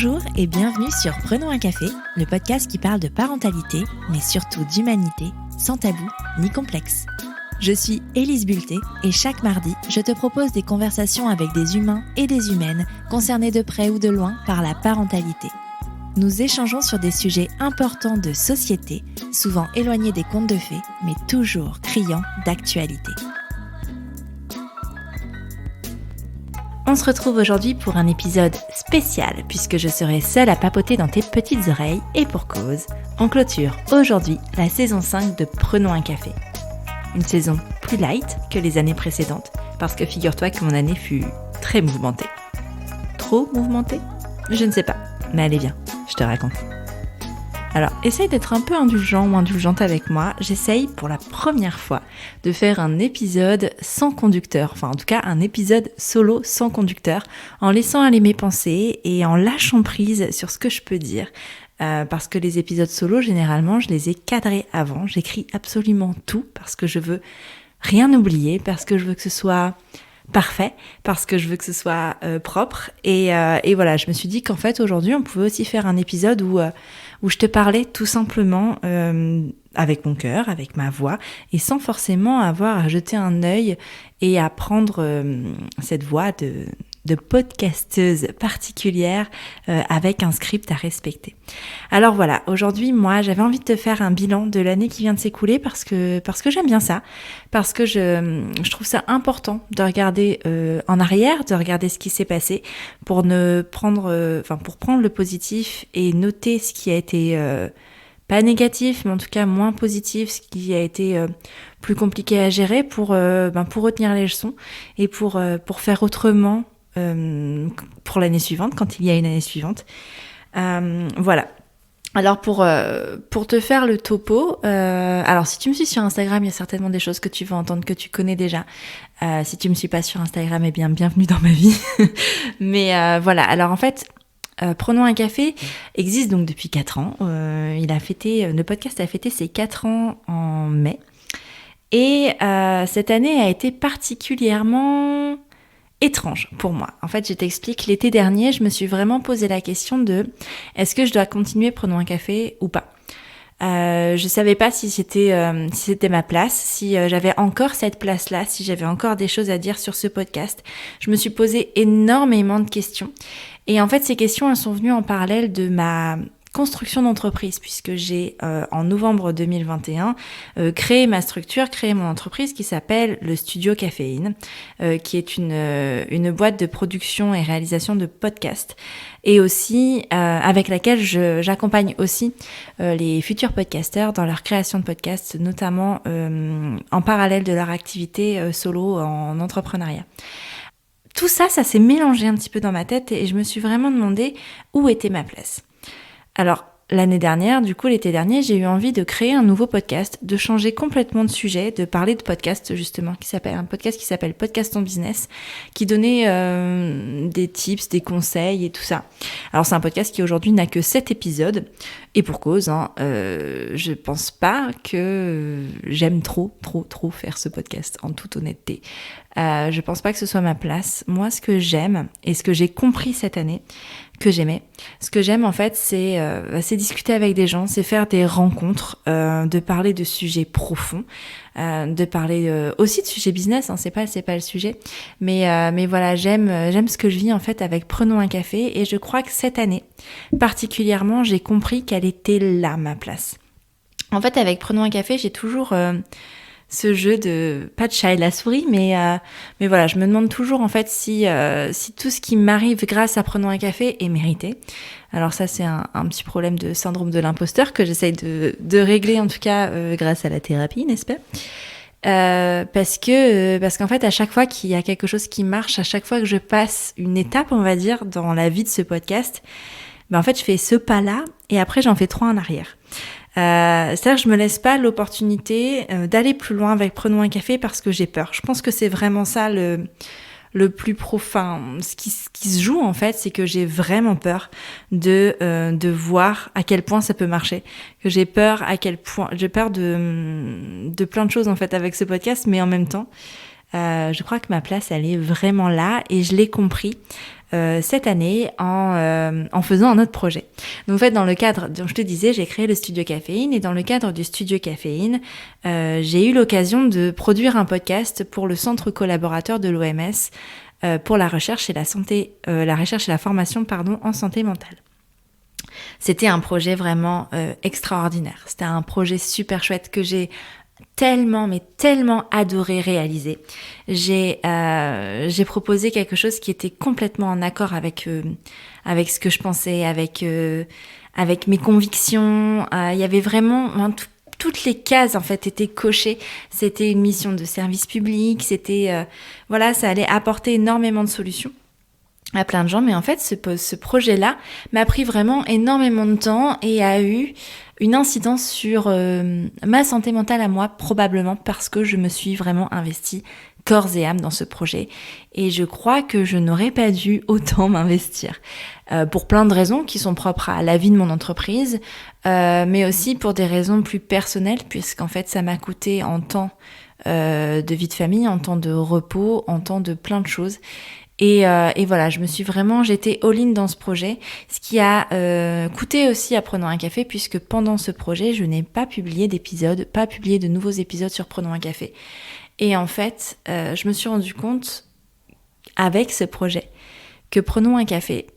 Bonjour et bienvenue sur Prenons un café, le podcast qui parle de parentalité, mais surtout d'humanité, sans tabou ni complexe. Je suis Élise Bulté et chaque mardi, je te propose des conversations avec des humains et des humaines concernés de près ou de loin par la parentalité. Nous échangeons sur des sujets importants de société, souvent éloignés des contes de fées, mais toujours criants d'actualité. On se retrouve aujourd'hui pour un épisode spécial puisque je serai seule à papoter dans tes petites oreilles et pour cause, on clôture aujourd'hui la saison 5 de Prenons un café. Une saison plus light que les années précédentes parce que figure-toi que mon année fut très mouvementée. Trop mouvementée ? Je ne sais pas, mais allez viens, je te raconte. Alors, essaye d'être un peu indulgent ou indulgente avec moi. J'essaye pour la première fois de faire un épisode sans conducteur. Enfin, en tout cas, un épisode solo sans conducteur, en laissant aller mes pensées et en lâchant prise sur ce que je peux dire. Parce que les épisodes solo, généralement, je les ai cadrés avant. J'écris absolument tout parce que je veux rien oublier, parce que je veux que ce soit parfait, parce que je veux que ce soit propre. Et voilà, je me suis dit qu'en fait, aujourd'hui, on pouvait aussi faire un épisode où je te parlais tout simplement avec mon cœur, avec ma voix, et sans forcément avoir à jeter un œil et à prendre cette voix de podcasteuse particulière avec un script à respecter. Alors voilà, aujourd'hui, moi, j'avais envie de te faire un bilan de l'année qui vient de s'écouler parce que j'aime bien ça, parce que je trouve ça important de regarder en arrière, de regarder ce qui s'est passé pour prendre le positif et noter ce qui a été pas négatif, mais en tout cas moins positif, ce qui a été plus compliqué à gérer pour retenir les leçons et pour faire autrement pour l'année suivante, quand il y a une année suivante. Voilà. Alors pour te faire le topo, alors si tu me suis sur Instagram, il y a certainement des choses que tu vas entendre que tu connais déjà. Si tu me suis pas sur Instagram, eh bien bienvenue dans ma vie. Mais voilà, alors en fait, Prenons un café existe donc depuis 4 ans. Le podcast a fêté ses 4 ans en mai. Et cette année a été particulièrement étrange pour moi. En fait, je t'explique, l'été dernier, je me suis vraiment posé la question de est-ce que je dois continuer Prenons un café ou pas. Je savais pas si c'était ma place, si j'avais encore cette place-là, si j'avais encore des choses à dire sur ce podcast. Je me suis posé énormément de questions. Et en fait, ces questions, elles sont venues en parallèle de ma construction d'entreprise, puisque j'ai, en novembre 2021, créé ma structure, créé mon entreprise qui s'appelle le Studio Caféine, qui est une boîte de production et réalisation de podcasts, et aussi avec laquelle j'accompagne aussi les futurs podcasteurs dans leur création de podcasts, notamment en parallèle de leur activité solo en entrepreneuriat. Tout ça s'est mélangé un petit peu dans ma tête et je me suis vraiment demandé où était ma place. Alors, l'année dernière, l'été dernier, j'ai eu envie de créer un nouveau podcast, de changer complètement de sujet, de parler de podcast justement, un podcast qui s'appelle Podcast en Business, qui donnait des tips, des conseils et tout ça. Alors c'est un podcast qui aujourd'hui n'a que 7 épisodes, et pour cause, je pense pas que j'aime trop faire ce podcast, en toute honnêteté. Je pense pas que ce soit ma place. Moi, ce que j'aime, et ce que j'ai compris cette année, que j'aimais. Ce que j'aime en fait, c'est discuter avec des gens, c'est faire des rencontres, de parler de sujets profonds, de parler aussi de sujets business, c'est pas le sujet, mais voilà, j'aime ce que je vis en fait avec Prenons un café et je crois que cette année particulièrement, j'ai compris quelle était là ma place. En fait, avec Prenons un café, j'ai toujours ce jeu de, pas de chat et la souris, mais voilà, je me demande toujours en fait si tout ce qui m'arrive grâce à Prenons un café est mérité. Alors ça, c'est un petit problème de syndrome de l'imposteur que j'essaye de régler en tout cas grâce à la thérapie, n'est-ce pas ? Parce qu'en fait, à chaque fois qu'il y a quelque chose qui marche, à chaque fois que je passe une étape, on va dire, dans la vie de ce podcast, en fait, je fais ce pas-là et après, j'en fais 3 en arrière. C'est-à-dire que je me laisse pas l'opportunité d'aller plus loin avec Prenons un café parce que j'ai peur. Je pense que c'est vraiment ça le plus profond. Ce qui se joue en fait, c'est que j'ai vraiment peur de voir à quel point ça peut marcher. Que j'ai peur de plein de choses en fait avec ce podcast, mais en même temps, Je crois que ma place, elle est vraiment là et je l'ai compris cette année en faisant un autre projet. Donc en fait, dans le cadre, je te disais, j'ai créé le Studio Caféine et dans le cadre du Studio Caféine, j'ai eu l'occasion de produire un podcast pour le centre collaborateur de l'OMS pour la recherche et la formation en santé mentale. C'était un projet vraiment extraordinaire. C'était un projet super chouette que j'ai tellement adoré réaliser. J'ai proposé quelque chose qui était complètement en accord avec ce que je pensais, avec mes convictions. Il y avait vraiment toutes les cases en fait étaient cochées. C'était une mission de service public. C'était ça allait apporter énormément de solutions à plein de gens, mais en fait ce projet-là m'a pris vraiment énormément de temps et a eu une incidence sur ma santé mentale à moi, probablement parce que je me suis vraiment investie corps et âme dans ce projet et je crois que je n'aurais pas dû autant m'investir pour plein de raisons qui sont propres à la vie de mon entreprise, mais aussi pour des raisons plus personnelles puisqu'en fait ça m'a coûté en temps de vie de famille, en temps de repos, en temps de plein de choses. Et voilà, j'étais all-in dans ce projet, ce qui a coûté aussi à Prenons un café, puisque pendant ce projet, je n'ai pas publié de nouveaux épisodes sur Prenons un café. Et en fait, je me suis rendu compte, avec ce projet, que Prenons un café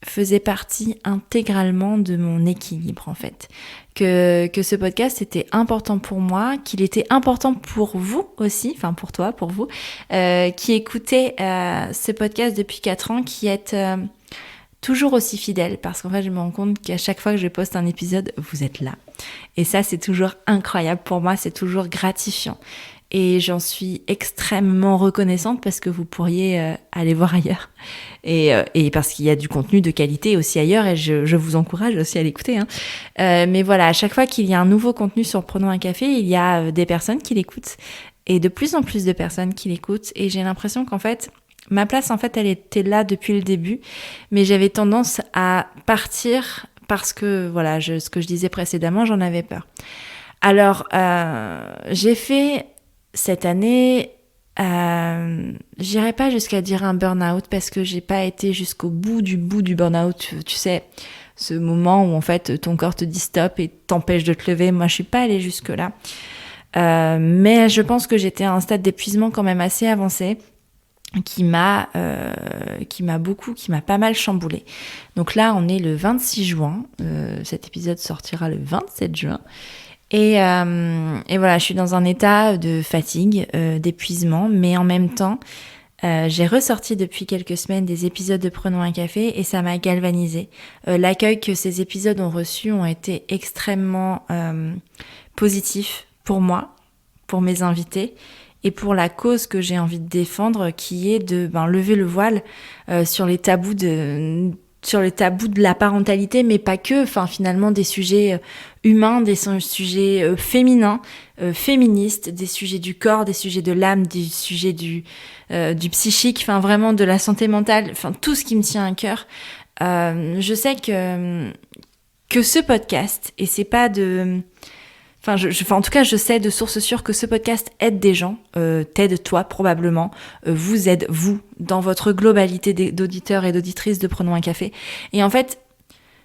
faisait partie intégralement de mon équilibre, en fait. Que ce podcast était important pour moi, qu'il était important pour vous aussi, enfin pour toi, pour vous, qui écoutez ce podcast depuis 4 ans, qui êtes toujours aussi fidèles, parce qu'en fait je me rends compte qu'à chaque fois que je poste un épisode, vous êtes là. Et ça c'est toujours incroyable pour moi, c'est toujours gratifiant. Et j'en suis extrêmement reconnaissante parce que vous pourriez aller voir ailleurs. Et parce qu'il y a du contenu de qualité aussi ailleurs et je vous encourage aussi à l'écouter. Mais voilà, à chaque fois qu'il y a un nouveau contenu sur Prenons un café, il y a des personnes qui l'écoutent et de plus en plus de personnes qui l'écoutent. Et j'ai l'impression qu'en fait, ma place, en fait, elle était là depuis le début. Mais j'avais tendance à partir parce que, voilà, ce que je disais précédemment, j'en avais peur. Alors, j'ai fait... Cette année, j'irai pas jusqu'à dire un burn-out parce que j'ai pas été jusqu'au bout du burn-out. Tu sais, ce moment où en fait ton corps te dit stop et t'empêche de te lever. Moi, je suis pas allée jusque là, mais je pense que j'étais à un stade d'épuisement quand même assez avancé qui m'a pas mal chamboulé. Donc là, on est le 26 juin. Cet épisode sortira le 27 juin. Et voilà, je suis dans un état de fatigue, d'épuisement, mais en même temps, j'ai ressorti depuis quelques semaines des épisodes de Prenons un café et ça m'a galvanisée. L'accueil que ces épisodes ont reçu ont été extrêmement positifs pour moi, pour mes invités et pour la cause que j'ai envie de défendre, qui est de lever le voile sur les tabous de la parentalité, mais pas que, finalement des sujets humains, des sujets féminins, féministes, des sujets du corps, des sujets de l'âme, des sujets du psychique, vraiment de la santé mentale, tout ce qui me tient à cœur. Je sais que ce podcast, et c'est pas de... en tout cas, je sais de source sûre que ce podcast aide des gens, t'aide toi probablement, vous aide vous dans votre globalité d'auditeurs et d'auditrices de Prenons un café. Et en fait,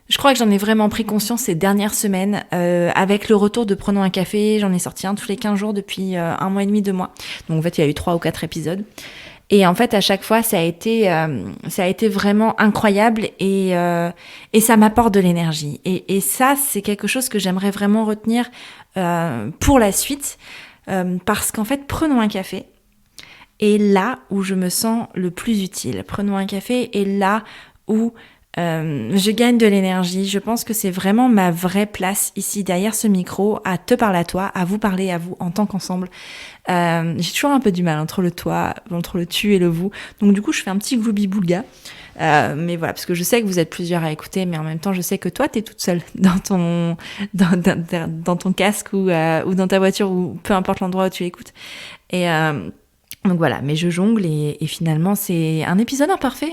je crois que j'en ai vraiment pris conscience ces dernières semaines avec le retour de Prenons un café. J'en ai sorti un tous les 15 jours depuis 1 mois et demi, 2 mois. Donc en fait, il y a eu 3 ou 4 épisodes. Et en fait, à chaque fois, ça a été vraiment incroyable et ça m'apporte de l'énergie. Et ça, c'est quelque chose que j'aimerais vraiment retenir pour la suite, parce qu'en fait, Prenons un café est là où je me sens le plus utile. Prenons un café est là où je gagne de l'énergie. Je pense que c'est vraiment ma vraie place ici derrière ce micro, à te parler à toi, à vous parler à vous en tant qu'ensemble. J'ai toujours un peu du mal entre le toi, entre le tu et le vous. Donc du coup, je fais un petit gloubi-boulga. Mais voilà, parce que je sais que vous êtes plusieurs à écouter, mais en même temps, je sais que toi, t'es toute seule dans ton casque ou dans ta voiture ou peu importe l'endroit où tu écoutes. Et donc voilà, mais je jongle et finalement, c'est un épisode imparfait,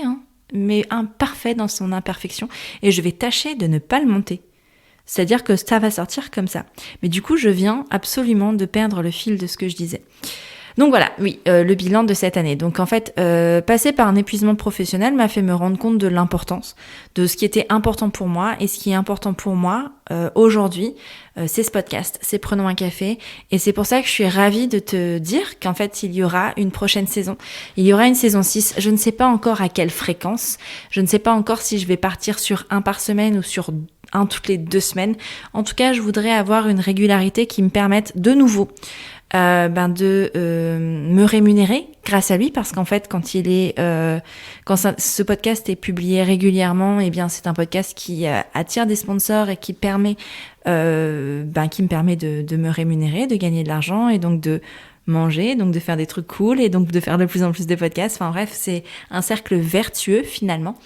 mais imparfait dans son imperfection. Et je vais tâcher de ne pas le monter. C'est-à-dire que ça va sortir comme ça. Mais du coup, je viens absolument de perdre le fil de ce que je disais. Donc voilà, oui, le bilan de cette année. Donc en fait, passer par un épuisement professionnel m'a fait me rendre compte de l'importance, de ce qui était important pour moi. Et ce qui est important pour moi aujourd'hui, c'est ce podcast, c'est Prenons un café. Et c'est pour ça que je suis ravie de te dire qu'en fait, il y aura une prochaine saison. Il y aura une saison 6. Je ne sais pas encore à quelle fréquence. Je ne sais pas encore si je vais partir sur un par semaine ou sur un toutes les 2 semaines. En tout cas, je voudrais avoir une régularité qui me permette de nouveau de me rémunérer grâce à lui, parce qu'en fait quand ce podcast est publié régulièrement, eh bien c'est un podcast qui attire des sponsors et qui me permet de me rémunérer, de gagner de l'argent et donc de manger, donc de faire des trucs cool et donc de faire de plus en plus de podcasts. Enfin bref, c'est un cercle vertueux finalement.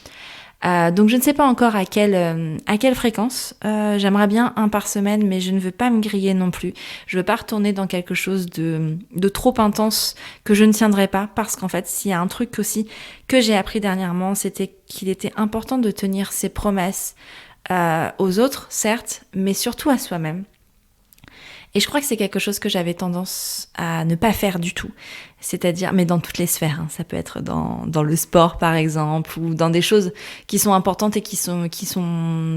Donc je ne sais pas encore à quelle fréquence. J'aimerais bien un par semaine, mais je ne veux pas me griller non plus. Je veux pas retourner dans quelque chose de trop intense que je ne tiendrai pas, parce qu'en fait, s'il y a un truc aussi que j'ai appris dernièrement, c'était qu'il était important de tenir ses promesses aux autres, certes, mais surtout à soi-même. Et je crois que c'est quelque chose que j'avais tendance à ne pas faire du tout. C'est-à-dire, mais dans toutes les sphères, hein. Ça peut être dans le sport par exemple, ou dans des choses qui sont importantes et qui sont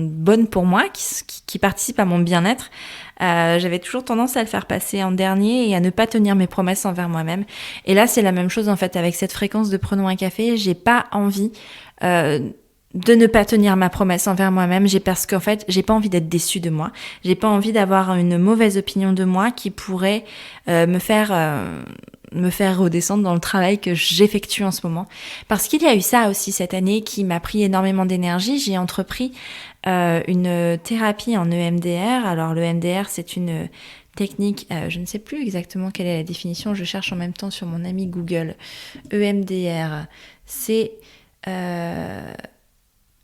bonnes pour moi, qui participent à mon bien-être. J'avais toujours tendance à le faire passer en dernier et à ne pas tenir mes promesses envers moi-même. Et là, c'est la même chose en fait avec cette fréquence de Prenons un café. J'ai pas envie de ne pas tenir ma promesse envers moi-même, parce qu'en fait, j'ai pas envie d'être déçue de moi. J'ai pas envie d'avoir une mauvaise opinion de moi qui pourrait me faire redescendre dans le travail que j'effectue en ce moment. Parce qu'il y a eu ça aussi cette année qui m'a pris énormément d'énergie. J'ai entrepris une thérapie en EMDR. Alors le EMDR, c'est une technique, je ne sais plus exactement quelle est la définition, je cherche en même temps sur mon ami Google. EMDR, c'est...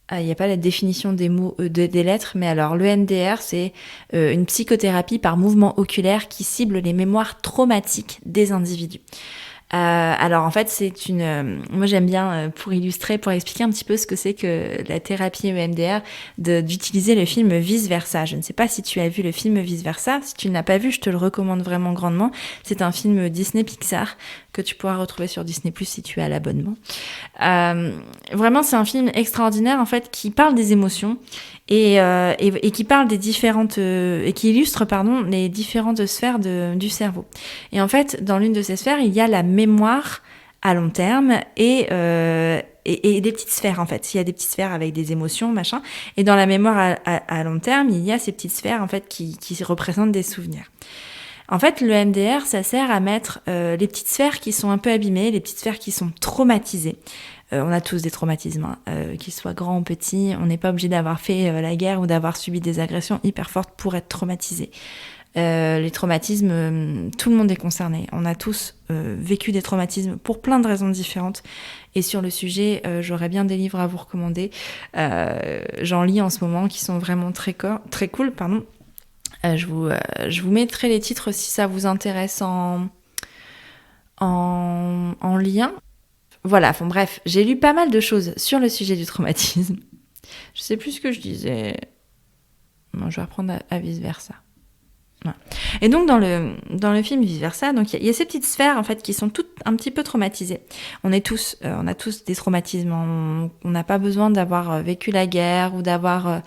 il n'y a pas la définition des mots, des lettres, mais alors l'EMDR, c'est une psychothérapie par mouvement oculaire qui cible les mémoires traumatiques des individus. Alors en fait, moi j'aime bien, pour illustrer, pour expliquer un petit peu ce que c'est que la thérapie EMDR, d'utiliser le film Vice Versa. Je ne sais pas si tu as vu le film Vice Versa. Si tu ne l'as pas vu, je te le recommande vraiment grandement. C'est un film Disney Pixar que tu pourras retrouver sur Disney+ si tu as l'abonnement. Vraiment, c'est un film extraordinaire en fait qui parle des émotions et qui parle des différentes et qui illustre les différentes sphères du cerveau. Et en fait, dans l'une de ces sphères, il y a la mémoire à long terme et des petites sphères en fait. Il y a des petites sphères avec des émotions, machin. Et dans la mémoire à long terme, il y a ces petites sphères en fait qui représentent des souvenirs. En fait, le MDR, ça sert à mettre les petites sphères qui sont un peu abîmées, les petites sphères qui sont traumatisées. On a tous des traumatismes, qu'ils soient grands ou petits. On n'est pas obligé d'avoir fait la guerre ou d'avoir subi des agressions hyper fortes pour être traumatisé. Les traumatismes, tout le monde est concerné. On a tous vécu des traumatismes pour plein de raisons différentes. Et sur le sujet, j'aurais bien des livres à vous recommander. J'en lis en ce moment qui sont vraiment très cool. Je vous mettrai les titres si ça vous intéresse en lien. Voilà, bref, j'ai lu pas mal de choses sur le sujet du traumatisme. Je sais plus ce que je disais. Bon, je vais reprendre à vice versa. Voilà. Et donc dans le film Vice Versa, donc il y a ces petites sphères en fait qui sont toutes un petit peu traumatisées. On a tous des traumatismes. On n'a pas besoin d'avoir vécu la guerre ou d'avoir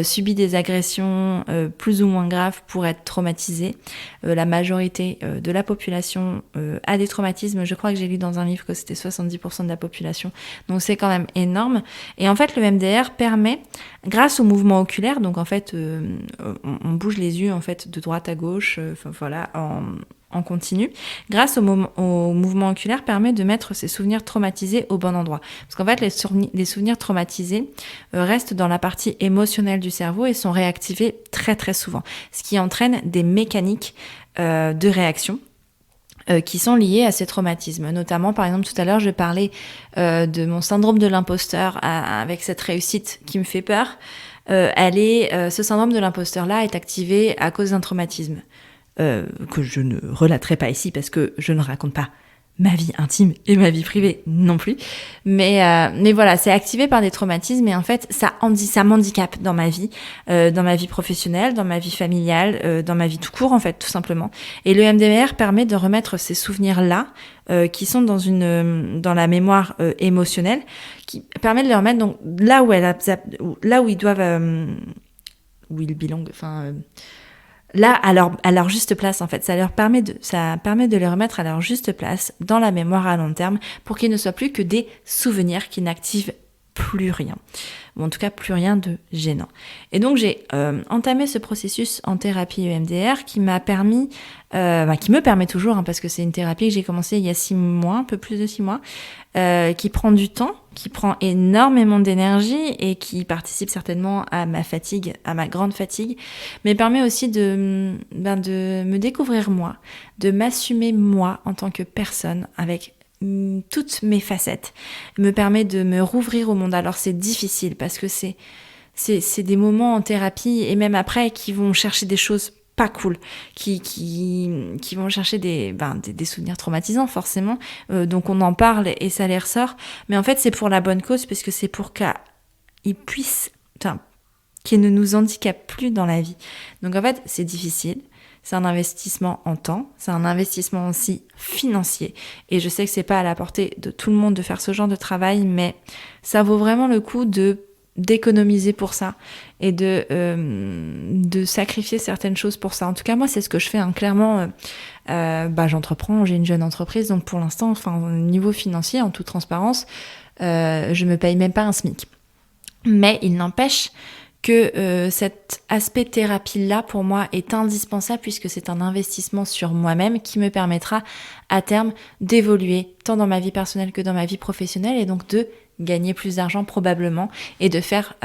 subi des agressions plus ou moins graves pour être traumatisé. La majorité de la population a des traumatismes. Je crois que j'ai lu dans un livre que c'était 70% de la population. Donc c'est quand même énorme. Et en fait le MDR permet, grâce au mouvement oculaire, donc en fait on bouge les yeux en fait de droite à gauche, en continu, grâce au mouvement oculaire, permet de mettre ces souvenirs traumatisés au bon endroit. Parce qu'en fait, les souvenirs traumatisés restent dans la partie émotionnelle du cerveau et sont réactivés très très souvent, ce qui entraîne des mécaniques de réaction qui sont liées à ces traumatismes. Notamment, par exemple, tout à l'heure, je parlais de mon syndrome de l'imposteur avec cette réussite qui me fait peur. Ce syndrome de l'imposteur-là est activé à cause d'un traumatisme que je ne relaterai pas ici parce que je ne raconte pas ma vie intime et ma vie privée non plus. Mais voilà, c'est activé par des traumatismes et en fait, ça m'handicape dans ma vie professionnelle, dans ma vie familiale, dans ma vie tout court en fait, tout simplement. Et le MDR permet de remettre ces souvenirs-là, qui sont dans la mémoire émotionnelle, qui permet de les remettre donc là où ils doivent, où ils belong, là, à leur juste place, en fait. Ça permet de les remettre à leur juste place dans la mémoire à long terme pour qu'ils ne soient plus que des souvenirs qui n'activent plus rien. Ou en tout cas, plus rien de gênant. Et donc, j'ai entamé ce processus en thérapie EMDR qui m'a permis, qui me permet toujours, parce que c'est une thérapie que j'ai commencée il y a 6 mois, un peu plus de 6 mois, qui prend du temps, qui prend énormément d'énergie et qui participe certainement à ma fatigue, à ma grande fatigue, mais permet aussi de me découvrir moi, de m'assumer moi en tant que personne avec toutes mes facettes, me permet de me rouvrir au monde. Alors c'est difficile parce que c'est des moments en thérapie et même après qui vont chercher des choses pas cool, qui vont chercher des souvenirs traumatisants forcément, donc on en parle et ça les ressort, mais en fait c'est pour la bonne cause puisque c'est pour qu'ils ne nous handicapent plus dans la vie. Donc en fait c'est difficile. C'est un investissement en temps, c'est un investissement aussi financier. Et je sais que c'est pas à la portée de tout le monde de faire ce genre de travail, mais ça vaut vraiment le coup d'économiser pour ça et de sacrifier certaines choses pour ça. En tout cas, moi, c'est ce que je fais, clairement. J'entreprends, j'ai une jeune entreprise, donc pour l'instant, au niveau financier, en toute transparence, je me paye même pas un SMIC. Mais il n'empêche que cet aspect thérapie-là, pour moi, est indispensable puisque c'est un investissement sur moi-même qui me permettra à terme d'évoluer tant dans ma vie personnelle que dans ma vie professionnelle et donc de gagner plus d'argent probablement et de faire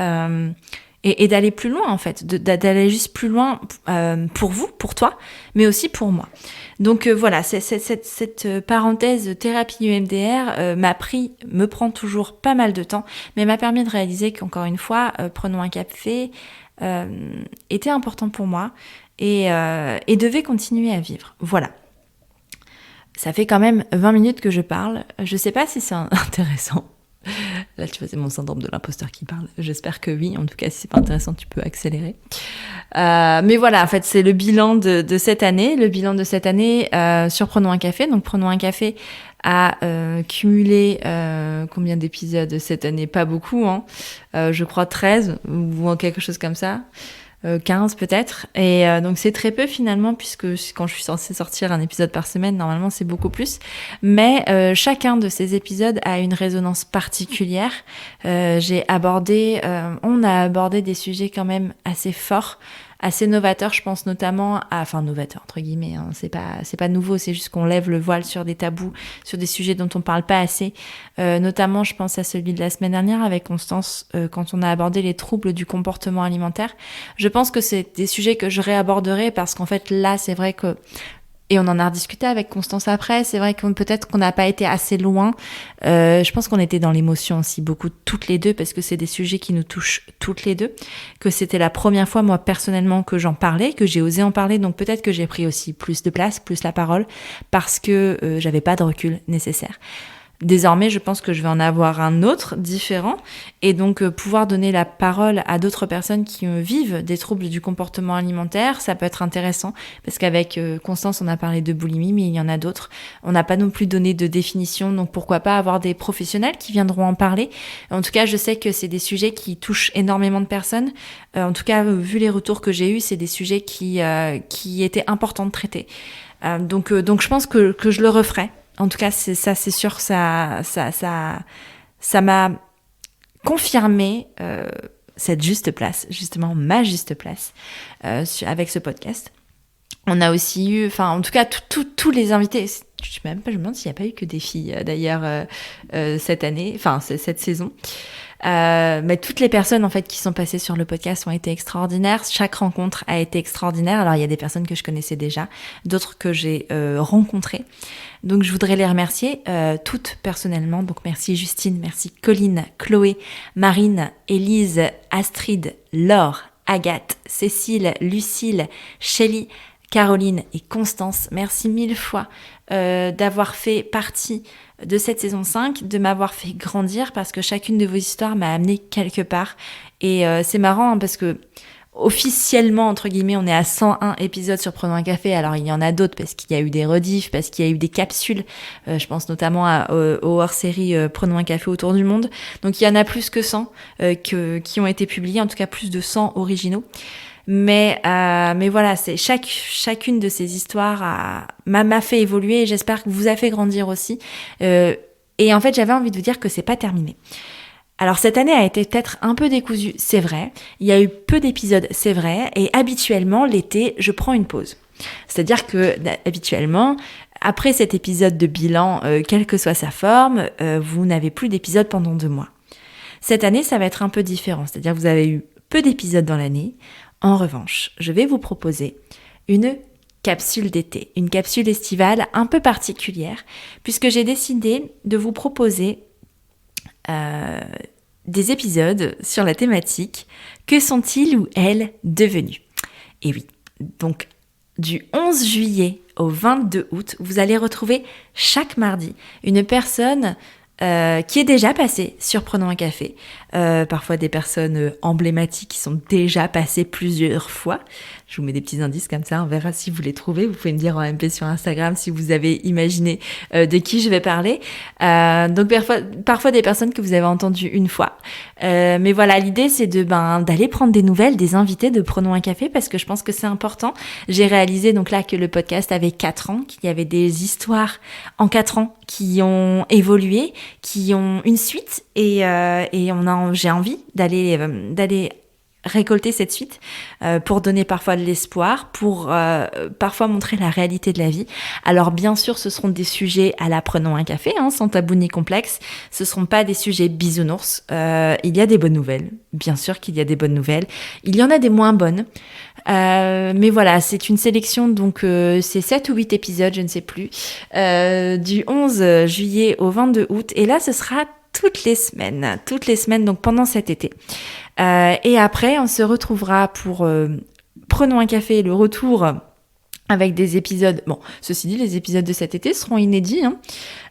et d'aller plus loin en fait, d'aller juste plus loin pour vous, pour toi, mais aussi pour moi. Donc voilà, cette parenthèse thérapie EMDR me prend toujours pas mal de temps, mais m'a permis de réaliser qu'encore une fois, prenons un café était important pour moi et devait continuer à vivre. Voilà. Ça fait quand même 20 minutes que je parle. Je sais pas si c'est intéressant. Là, tu vois, c'est mon syndrome de l'imposteur qui parle. J'espère que oui. En tout cas, si c'est pas intéressant, tu peux accélérer. Mais voilà, en fait, c'est le bilan de cette année. Le bilan de cette année sur Prenons un café. Donc, Prenons un café a cumulé combien d'épisodes cette année? Pas beaucoup, je crois 13 ou quelque chose comme ça. 15 peut-être, et donc c'est très peu finalement puisque quand je suis censée sortir un épisode par semaine, normalement c'est beaucoup plus, mais chacun de ces épisodes a une résonance particulière. On a abordé des sujets quand même assez forts, assez novateur, je pense notamment novateur entre guillemets, c'est pas nouveau, c'est juste qu'on lève le voile sur des tabous, sur des sujets dont on parle pas assez, notamment je pense à celui de la semaine dernière avec Constance, quand on a abordé les troubles du comportement alimentaire. Je pense que c'est des sujets que je réaborderai parce qu'en fait là c'est vrai que, et on en a rediscuté avec Constance après, c'est vrai que peut-être qu'on n'a pas été assez loin. Je pense qu'on était dans l'émotion aussi, beaucoup toutes les deux, parce que c'est des sujets qui nous touchent toutes les deux, que c'était la première fois, moi, personnellement, que j'en parlais, que j'ai osé en parler, donc peut-être que j'ai pris aussi plus de place, plus la parole, parce que j'avais pas de recul nécessaire. Désormais, je pense que je vais en avoir un autre différent et donc pouvoir donner la parole à d'autres personnes qui vivent des troubles du comportement alimentaire, ça peut être intéressant parce qu'avec Constance, on a parlé de boulimie, mais il y en a d'autres. On n'a pas non plus donné de définition, donc pourquoi pas avoir des professionnels qui viendront en parler. En tout cas, je sais que c'est des sujets qui touchent énormément de personnes. En tout cas, vu les retours que j'ai eus, c'est des sujets qui étaient importants de traiter. Donc je pense que je le referai. En tout cas, c'est sûr, ça m'a confirmé cette juste place, justement ma juste place avec ce podcast. On a aussi eu, en tout cas, tous les invités. Je me demande s'il n'y a pas eu que des filles d'ailleurs cette année, cette saison. Mais toutes les personnes en fait qui sont passées sur le podcast ont été extraordinaires. Chaque rencontre a été extraordinaire. Alors il y a des personnes que je connaissais déjà, d'autres que j'ai rencontrées. Donc je voudrais les remercier toutes personnellement. Donc merci Justine, merci Colline, Chloé, Marine, Élise, Astrid, Laure, Agathe, Cécile, Lucille, Shelly, Caroline et Constance, merci 1000 fois d'avoir fait partie de cette saison 5, de m'avoir fait grandir parce que chacune de vos histoires m'a amené quelque part. Et c'est marrant parce que officiellement, entre guillemets, on est à 101 épisodes sur Prenons un café. Alors, il y en a d'autres parce qu'il y a eu des rediffs, parce qu'il y a eu des capsules. Je pense notamment au hors-série Prenons un café autour du monde. Donc, il y en a plus que 100 qui ont été publiés, en tout cas plus de 100 originaux. Mais voilà, c'est chacune de ces histoires m'a fait évoluer et j'espère que vous a fait grandir aussi. Et en fait, j'avais envie de vous dire que c'est pas terminé. Alors cette année a été peut-être un peu décousue, c'est vrai. Il y a eu peu d'épisodes, c'est vrai. Et habituellement, l'été, je prends une pause. C'est-à-dire que habituellement, après cet épisode de bilan, quelle que soit sa forme, vous n'avez plus d'épisodes pendant 2 mois. Cette année, ça va être un peu différent. C'est-à-dire que vous avez eu peu d'épisodes dans l'année. En revanche, je vais vous proposer une capsule d'été, une capsule estivale un peu particulière, puisque j'ai décidé de vous proposer des épisodes sur la thématique « Que sont-ils ou elles devenus ?» Et oui, donc du 11 juillet au 22 août, vous allez retrouver chaque mardi une personne qui est déjà passée sur Prenons un café. Parfois des personnes emblématiques qui sont déjà passées plusieurs fois. Je vous mets des petits indices comme ça, on verra si vous les trouvez. Vous pouvez me dire en MP sur Instagram si vous avez imaginé de qui je vais parler. Donc parfois des personnes que vous avez entendues une fois. Mais voilà, l'idée c'est d'aller prendre des nouvelles des invités de Prenons un café parce que je pense que c'est important. J'ai réalisé donc là que le podcast avait 4 ans, qu'il y avait des histoires en 4 ans qui ont évolué, qui ont une suite et j'ai envie d'aller récolter cette suite pour donner parfois de l'espoir, pour parfois montrer la réalité de la vie. Alors bien sûr, ce seront des sujets à la Prenons un café, sans tabou ni complexe. Ce ne seront pas des sujets bisounours. Il y a des bonnes nouvelles. Bien sûr qu'il y a des bonnes nouvelles. Il y en a des moins bonnes. Mais voilà, c'est une sélection, donc c'est 7 ou 8 épisodes, je ne sais plus, du 11 juillet au 22 août. Et là, ce sera toutes les semaines, donc pendant cet été. Et après, on se retrouvera pour Prenons un café, le retour avec des épisodes. Bon, ceci dit, les épisodes de cet été seront inédits,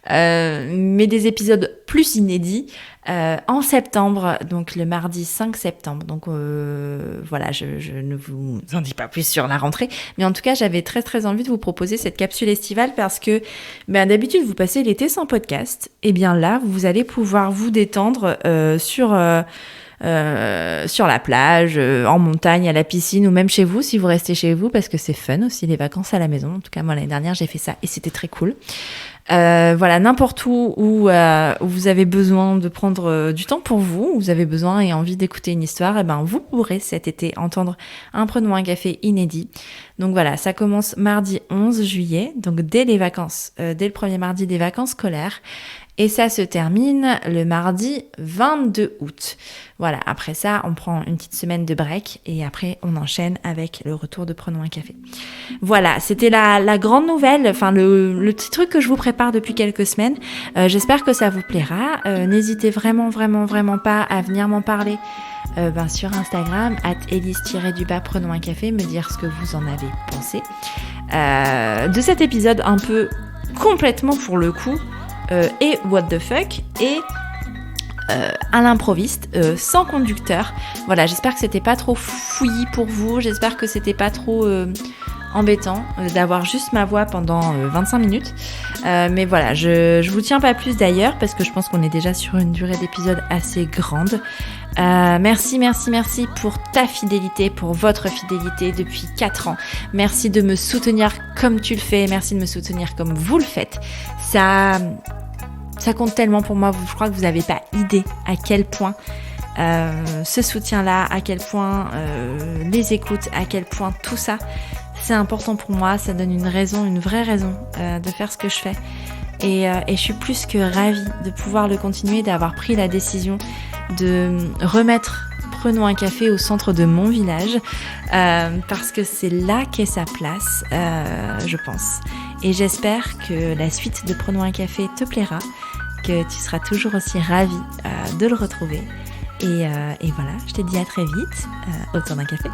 mais des épisodes plus inédits en septembre, donc le mardi 5 septembre. Donc voilà, je ne vous en dis pas plus sur la rentrée, mais en tout cas, j'avais très très envie de vous proposer cette capsule estivale parce que d'habitude, vous passez l'été sans podcast. Et bien là, vous allez pouvoir vous détendre sur la plage, en montagne, à la piscine ou même chez vous si vous restez chez vous parce que c'est fun aussi les vacances à la maison. En tout cas, moi l'année dernière j'ai fait ça et c'était très cool. Voilà, n'importe où vous avez besoin de prendre du temps pour vous, vous avez besoin et envie d'écouter une histoire, vous pourrez cet été entendre un Prenons un café inédit. Donc voilà, ça commence mardi 11 juillet, donc dès les vacances, dès le premier mardi des vacances scolaires. Et ça se termine le mardi 22 août. Voilà, après ça, on prend une petite semaine de break et après, on enchaîne avec le retour de Prenons un café. Voilà, c'était la grande nouvelle, enfin le petit truc que je vous prépare depuis quelques semaines. J'espère que ça vous plaira. N'hésitez vraiment pas à venir m'en parler sur Instagram, @elise_Prenons un café, me dire ce que vous en avez pensé. De cet épisode un peu complètement pour le coup, et what the fuck et à l'improviste, sans conducteur. Voilà, j'espère que c'était pas trop fouillis pour vous, j'espère que c'était pas trop embêtant d'avoir juste ma voix pendant 25 minutes. Mais voilà, je vous tiens pas plus d'ailleurs parce que je pense qu'on est déjà sur une durée d'épisode assez grande. Merci pour ta fidélité, pour votre fidélité depuis 4 ans. Merci de me soutenir comme tu le fais, merci de me soutenir comme vous le faites. Ça compte tellement pour moi, je crois que vous n'avez pas idée à quel point ce soutien-là, à quel point les écoutes, à quel point tout ça, c'est important pour moi, ça donne une vraie raison de faire ce que je fais. Et je suis plus que ravie de pouvoir le continuer, d'avoir pris la décision de remettre Prenons un café au centre de mon village parce que c'est là qu'est sa place, je pense. Et j'espère que la suite de Prenons un café te plaira, que tu seras toujours aussi ravie de le retrouver. Et voilà, je te dis à très vite autour d'un café.